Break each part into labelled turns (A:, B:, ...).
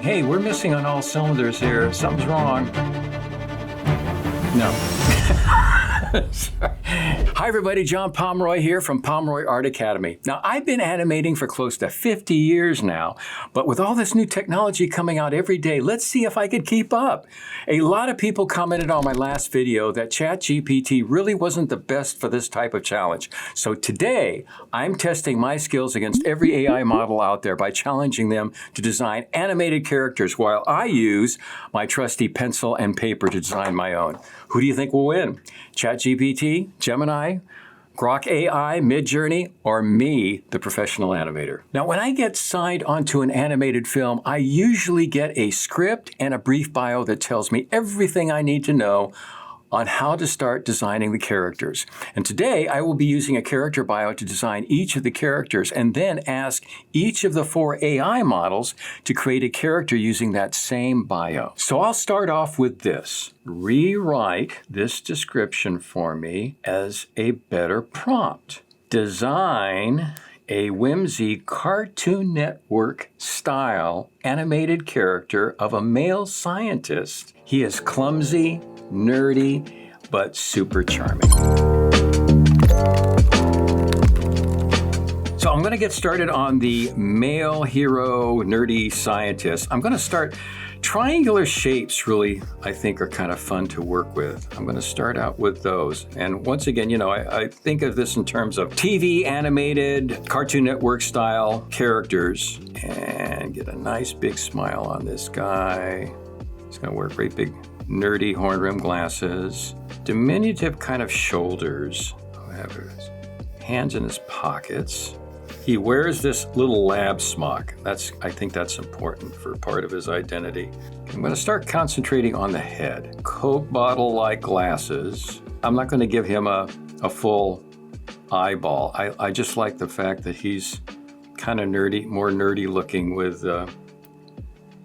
A: Hey, we're missing on all cylinders here. Something's wrong. No. Sorry. Hi everybody, John Pomeroy here from Pomeroy Art Academy. Now, I've been animating for close to 50 years now, but with all this new technology coming out every day, let's see if I could keep up. A lot of people commented on my last video that ChatGPT really wasn't the best for this type of challenge. So today, I'm testing my skills against every AI model out there by challenging them to design animated characters while I use my trusty pencil and paper to design my own. Who do you think will win? ChatGPT, Gemini, GrokAI, Midjourney, or me, the professional animator? Now, when I get signed onto an animated film, I usually get a script and a brief bio that tells me everything I need to know on how to start designing the characters. And today, I will be using a character bio to design each of the characters and then ask each of the 4 AI models to create a character using that same bio. So I'll start off with this. Rewrite this description for me as a better prompt. Design a whimsy Cartoon Network style animated character of a male scientist. He is clumsy, nerdy, but super charming. So I'm going to get started on the male hero, nerdy scientist. I'm going to start triangular shapes. Really, I think are kind of fun to work with. I'm going to start out with those. And once again, I think of this in terms of TV animated Cartoon Network style characters, and get a nice big smile on this guy. He's going to wear great big nerdy horn-rimmed glasses, diminutive kind of shoulders, have his hands in his pockets. He wears this little lab smock. I think that's important for part of his identity. I'm going to start concentrating on the head. Coke bottle-like glasses. I'm not going to give him a full eyeball. I just like the fact that he's kind of nerdy, more nerdy looking with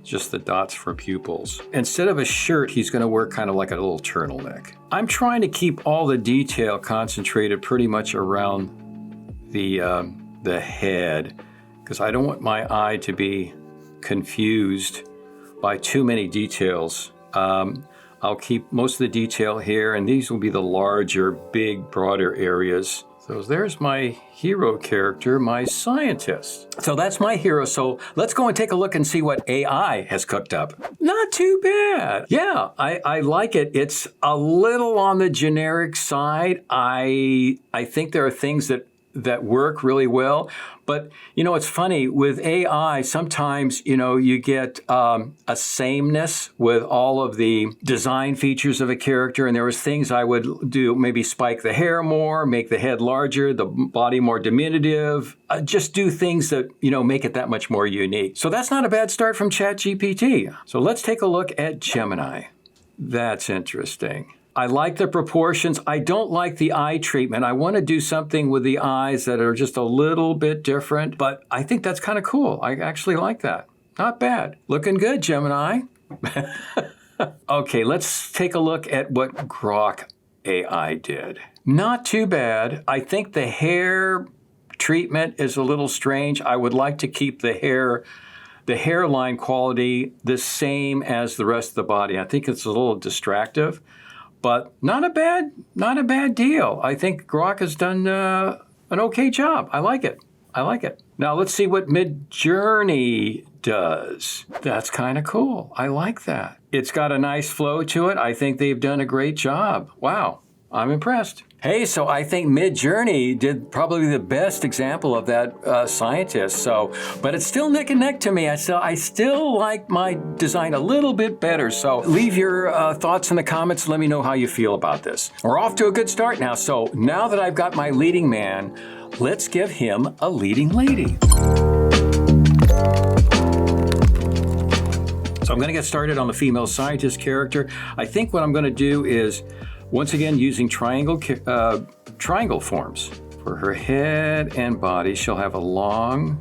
A: just the dots for pupils. Instead of a shirt, he's going to wear kind of like a little turtleneck. I'm trying to keep all the detail concentrated pretty much around the head, because I don't want my eye to be confused by too many details. I'll keep most of the detail here, and these will be the larger, big, broader areas. So there's my hero character, my scientist. So that's my hero. So let's go and take a look and see what AI has cooked up. Not too bad. Yeah, I like it. It's a little on the generic side. I think there are things that work really well. But, it's funny. With AI, sometimes, you get a sameness with all of the design features of a character. And there was things I would do, maybe spike the hair more, make the head larger, the body more diminutive, just do things that, make it that much more unique. So that's not a bad start from ChatGPT. So let's take a look at Gemini. That's interesting. I like the proportions. I don't like the eye treatment. I want to do something with the eyes that are just a little bit different, but I think that's kind of cool. I actually like that. Not bad. Looking good, Gemini. Okay, let's take a look at what Grok AI did. Not too bad. I think the hair treatment is a little strange. I would like to keep the hairline quality the same as the rest of the body. I think it's a little distractive. But not a bad deal. I think Grok has done an okay job. I like it. Now let's see what Midjourney does. That's kind of cool. I like that. It's got a nice flow to it. I think they've done a great job. Wow, I'm impressed. Hey, so I think Midjourney did probably the best example of that scientist. But it's still neck and neck to me. I still like my design a little bit better. So leave your thoughts in the comments. Let me know how you feel about this. We're off to a good start now. So now that I've got my leading man, let's give him a leading lady. So I'm going to get started on the female scientist character. I think what I'm going to do is, once again, using triangle forms. For her head and body, she'll have a long,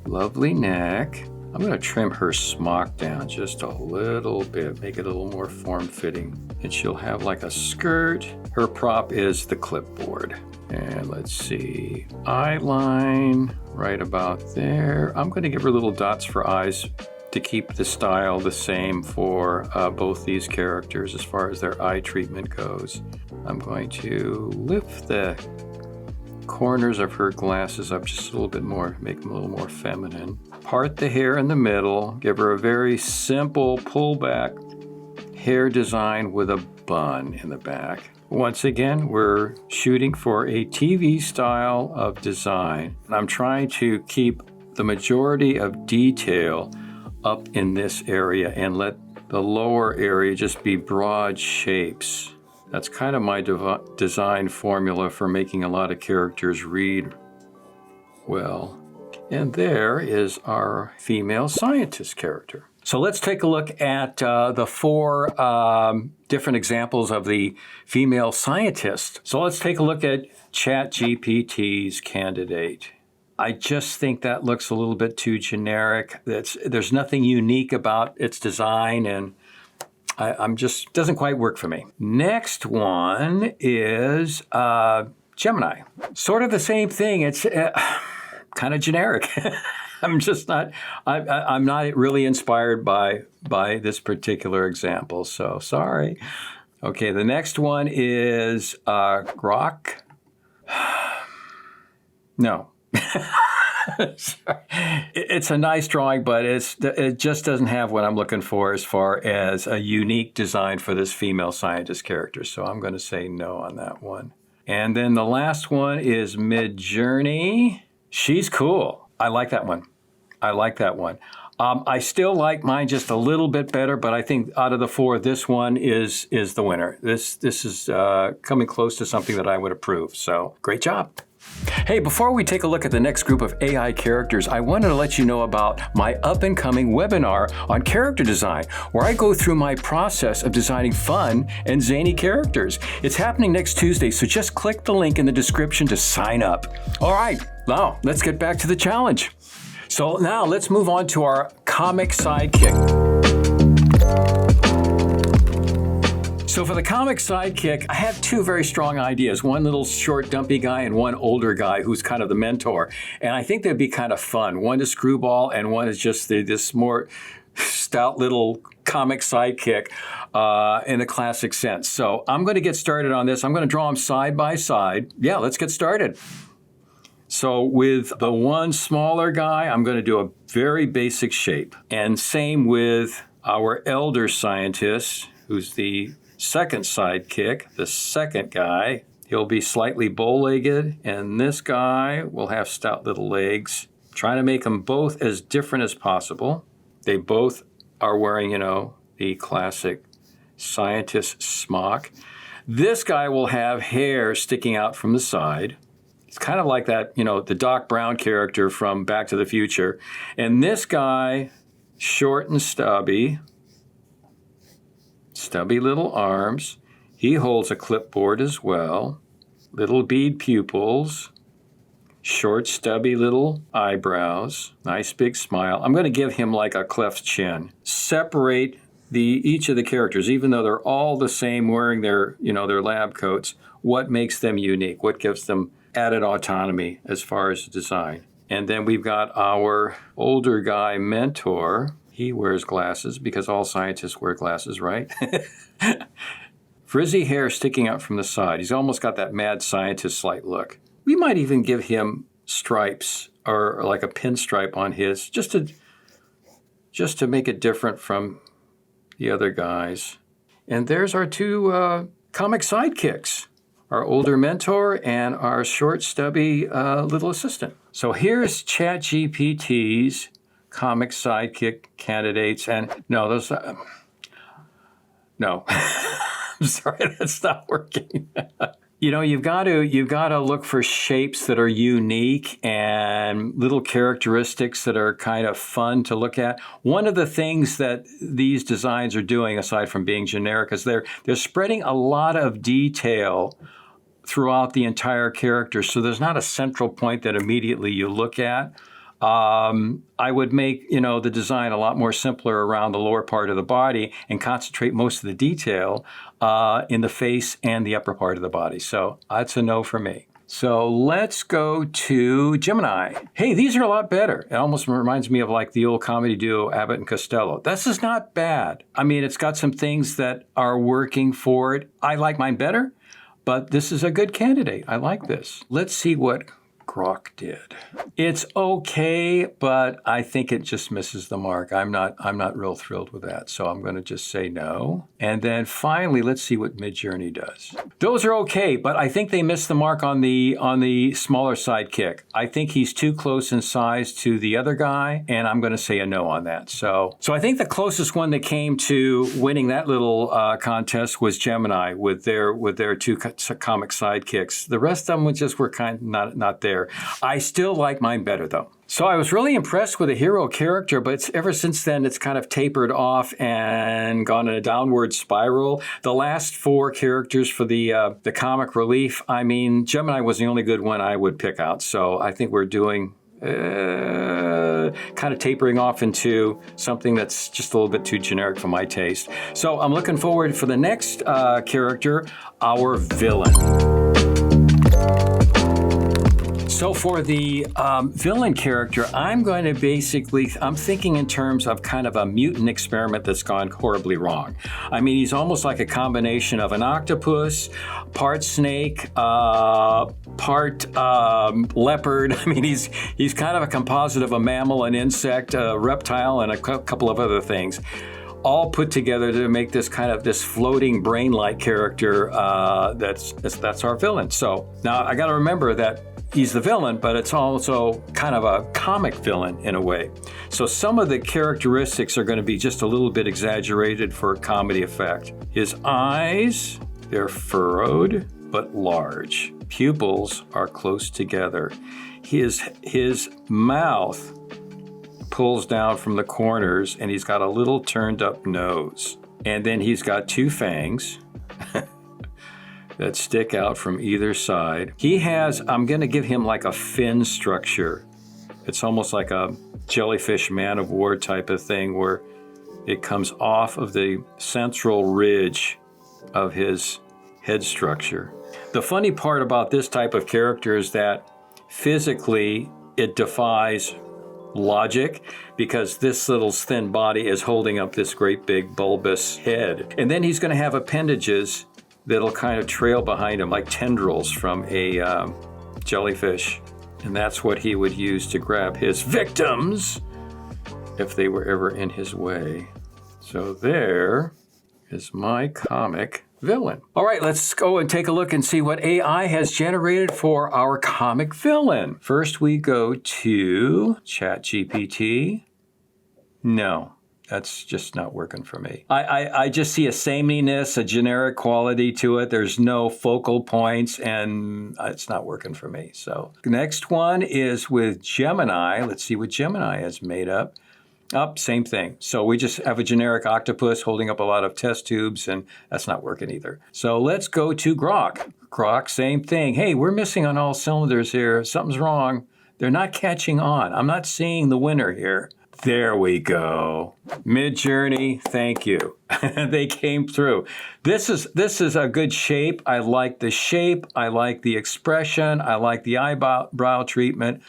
A: lovely neck. I'm going to trim her smock down just a little bit, make it a little more form-fitting. And she'll have like a skirt. Her prop is the clipboard. And let's see, eye line right about there. I'm going to give her little dots for eyes to keep the style the same for both these characters as far as their eye treatment goes. I'm going to lift the corners of her glasses up just a little bit more, make them a little more feminine. Part the hair in the middle, give her a very simple pullback hair design with a bun in the back. Once again, we're shooting for a TV style of design. I'm trying to keep the majority of detail up in this area and let the lower area just be broad shapes. That's kind of my design formula for making a lot of characters read well. And there is our female scientist character. So let's take a look at the 4 different examples of the female scientist. So let's take a look at ChatGPT's candidate. I just think that looks a little bit too generic. There's nothing unique about its design, and I'm just doesn't quite work for me. Next one is Gemini. Sort of the same thing. It's kind of generic. I'm not really inspired by this particular example, so sorry. Okay, the next one is Grok. No. Sorry. It's a nice drawing, but it just doesn't have what I'm looking for as far as a unique design for this female scientist character, so I'm going to say no on that one. And then the last one is Midjourney. She's cool. I like that one. I still like mine just a little bit better, but I think out of the 4, this one is the winner. This is coming close to something that I would approve. So great job. Hey, before we take a look at the next group of AI characters, I wanted to let you know about my up-and-coming webinar on character design, where I go through my process of designing fun and zany characters. It's happening next Tuesday, so just click the link in the description to sign up. All right, now let's get back to the challenge. So now let's move on to our comic sidekick. So for the comic sidekick, I have 2 very strong ideas. One little short, dumpy guy and one older guy who's kind of the mentor. And I think they'd be kind of fun. One is Screwball and one is just this more stout little comic sidekick in the classic sense. So I'm going to get started on this. I'm going to draw them side by side. Yeah, let's get started. So with the one smaller guy, I'm going to do a very basic shape. And same with our elder scientist, who's the second sidekick, the second guy. He'll be slightly bow-legged, and this guy will have stout little legs. Trying to make them both as different as possible. They both are wearing, the classic scientist smock. This guy will have hair sticking out from the side. It's kind of like that, the Doc Brown character from Back to the Future. And this guy, short and stubby little arms. He holds a clipboard as well. Little bead pupils. Short, stubby little eyebrows. Nice big smile. I'm going to give him like a cleft chin. Separate each of the characters, even though they're all the same wearing their lab coats. What makes them unique? What gives them added autonomy as far as design? And then we've got our older guy mentor. He wears glasses because all scientists wear glasses, right? Frizzy hair sticking out from the side. He's almost got that mad scientist-like look. We might even give him stripes or like a pinstripe on his just to make it different from the other guys. And there's our 2 comic sidekicks. Our older mentor and our short, stubby little assistant. So here's ChatGPT's comic sidekick candidates, and no, those, no, I'm sorry, that's not working. You've got to look for shapes that are unique and little characteristics that are kind of fun to look at. One of the things that these designs are doing, aside from being generic, is they're spreading a lot of detail throughout the entire character, so there's not a central point that immediately you look at. I would make, the design a lot more simpler around the lower part of the body and concentrate most of the detail in the face and the upper part of the body. So that's a no for me. So let's go to Gemini. Hey, these are a lot better. It almost reminds me of like the old comedy duo Abbott and Costello. This is not bad. I mean, it's got some things that are working for it. I like mine better, but this is a good candidate. I like this. Let's see what Grok did. It's okay, but I think it just misses the mark. I'm not real thrilled with that, so I'm going to just say no. And then finally, let's see what Midjourney does. Those are okay, but I think they missed the mark on the smaller sidekick. I think he's too close in size to the other guy, and I'm going to say a no on that. So I think the closest one that came to winning that little contest was Gemini with their two comic sidekicks. The rest of them were kind of not there. I still like mine better, though. So I was really impressed with the hero character, but ever since then, it's kind of tapered off and gone in a downward spiral. The last 4 characters for the comic relief, I mean, Gemini was the only good one I would pick out. So I think we're doing kind of tapering off into something that's just a little bit too generic for my taste. So I'm looking forward for the next character, our villain. So for the villain character, I'm thinking in terms of kind of a mutant experiment that's gone horribly wrong. I mean, he's almost like a combination of an octopus, part snake, part leopard. I mean, he's kind of a composite of a mammal, an insect, a reptile, and a couple of other things, all put together to make this kind of this floating brain-like character that's our villain. So now I got to remember that he's the villain, but it's also kind of a comic villain in a way. So some of the characteristics are going to be just a little bit exaggerated for comedy effect. His eyes, they're furrowed but large. Pupils are close together. His mouth pulls down from the corners, and he's got a little turned up nose. And then he's got 2 fangs that stick out from either side. I'm going to give him like a fin structure. It's almost like a jellyfish man-of-war type of thing where it comes off of the central ridge of his head structure. The funny part about this type of character is that physically it defies logic because this little thin body is holding up this great big bulbous head. And then he's going to have appendages that'll kind of trail behind him like tendrils from a jellyfish. And that's what he would use to grab his victims if they were ever in his way. So there is my comic villain. All right, let's go and take a look and see what AI has generated for our comic villain. First, we go to ChatGPT. No. That's just not working for me. I just see a sameness, a generic quality to it. There's no focal points, and it's not working for me. So the next one is with Gemini. Let's see what Gemini has made up. Same thing. So we just have a generic octopus holding up a lot of test tubes, and that's not working either. So let's go to Grok. Grok, same thing. Hey, we're missing on all cylinders here. Something's wrong. They're not catching on. I'm not seeing the winner here. There we go. Midjourney, thank you. They came through. This is a good shape. I like the shape. I like the expression. I like the eyebrow treatment.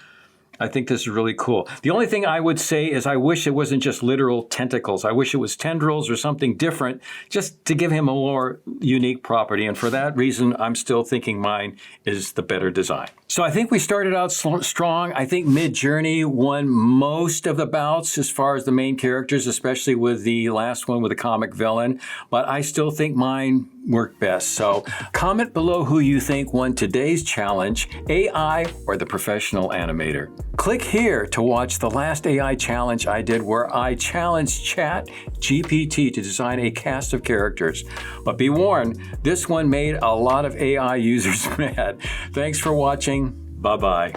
A: I think this is really cool. The only thing I would say is I wish it wasn't just literal tentacles. I wish it was tendrils or something different just to give him a more unique property. And for that reason, I'm still thinking mine is the better design. So I think we started out strong. I think Midjourney won most of the bouts as far as the main characters, especially with the last one with the comic villain. But I still think mine worked best. So comment below who you think won today's challenge, AI or the professional animator. Click here to watch the last AI challenge I did where I challenged ChatGPT to design a cast of characters. But be warned, this one made a lot of AI users mad. Thanks for watching. Bye-bye.